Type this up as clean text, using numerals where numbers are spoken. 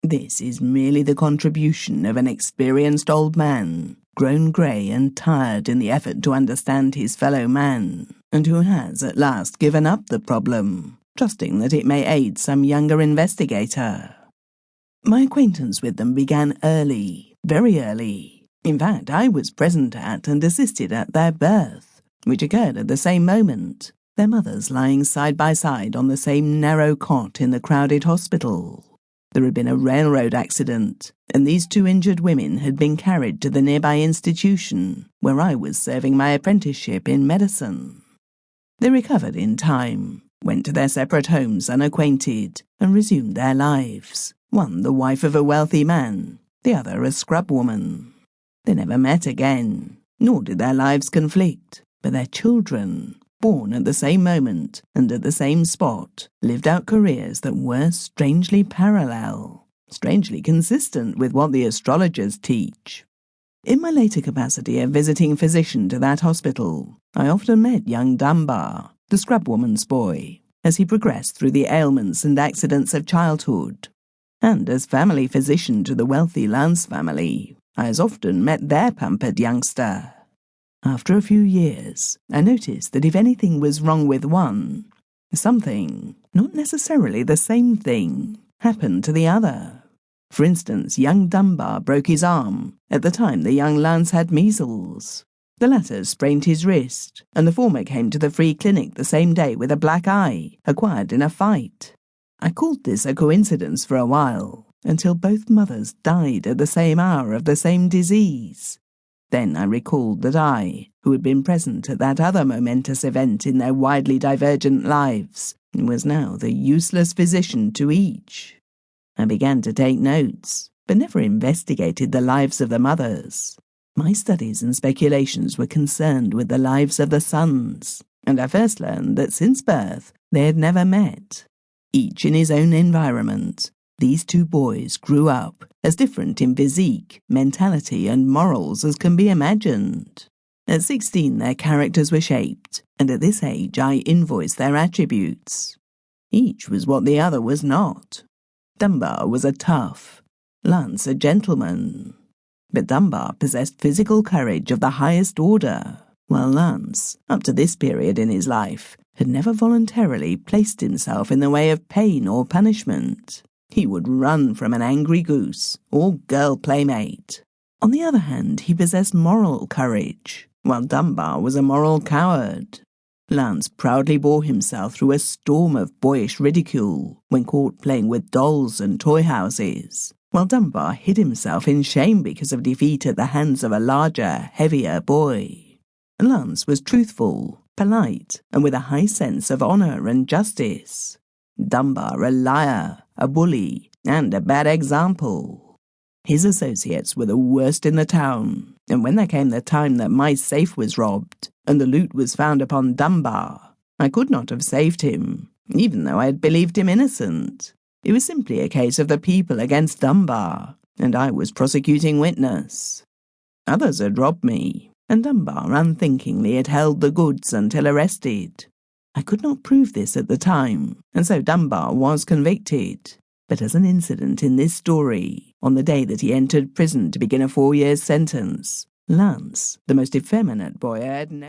This is merely the contribution of an experienced old man, grown grey and tired in the effort to understand his fellow man, and who has at last given up the problem, trusting that it may aid some younger investigator. My acquaintance with them began early, very early. In fact, I was present at and assisted at their birth, which occurred at the same moment, their mothers lying side by side on the same narrow cot in the crowded hospital. There had been a railroad accident, and these two injured women had been carried to the nearby institution where I was serving my apprenticeship in medicine. They recovered in time, went to their separate homes unacquainted, and resumed their lives, one the wife of a wealthy man, the other a scrub woman. They never met again, nor did their lives conflict, but their children, born at the same moment and at the same spot, lived out careers that were strangely parallel, strangely consistent with what the astrologers teach. In my later capacity of visiting physician to that hospital, I often met young Dunbar, the scrubwoman's boy, as he progressed through the ailments and accidents of childhood. And as family physician to the wealthy Lance family, I as often met their pampered youngster. After a few years, I noticed that if anything was wrong with one, something, not necessarily the same thing, happened to the other. For instance, young Dunbar broke his arm at the time the young Lance had measles. The latter sprained his wrist, and the former came to the free clinic the same day with a black eye, acquired in a fight. I called this a coincidence for a while, until both mothers died at the same hour of the same disease. Then I recalled that I, who had been present at that other momentous event in their widely divergent lives, was now the useless physician to each. I began to take notes, but never investigated the lives of the mothers. My studies and speculations were concerned with the lives of the sons, and I first learned that since birth they had never met. Each in his own environment, these two boys grew up as different in physique, mentality, and morals as can be imagined. At 16 their characters were shaped, and at this age I invoiced their attributes. Each was what the other was not. Dunbar was a tough, Lance a gentleman. But Dunbar possessed physical courage of the highest order, while Lance, up to this period in his life, had never voluntarily placed himself in the way of pain or punishment. He would run from an angry goose or girl playmate. On the other hand, he possessed moral courage, while Dunbar was a moral coward. Lance proudly bore himself through a storm of boyish ridicule when caught playing with dolls and toy houses, while Dunbar hid himself in shame because of defeat at the hands of a larger, heavier boy. Lance was truthful, polite, and with a high sense of honour and justice. Dunbar a liar, a bully, and a bad example. His associates were the worst in the town, and when there came the time that my safe was robbed, and the loot was found upon Dunbar, I could not have saved him, even though I had believed him innocent. It was simply a case of the people against Dunbar, and I was prosecuting witness. Others had robbed me, and Dunbar unthinkingly had held the goods until arrested. I could not prove this at the time, and so Dunbar was convicted. But as an incident in this story, on the day that he entered prison to begin a 4-year sentence, Lance, the most effeminate boy I had known,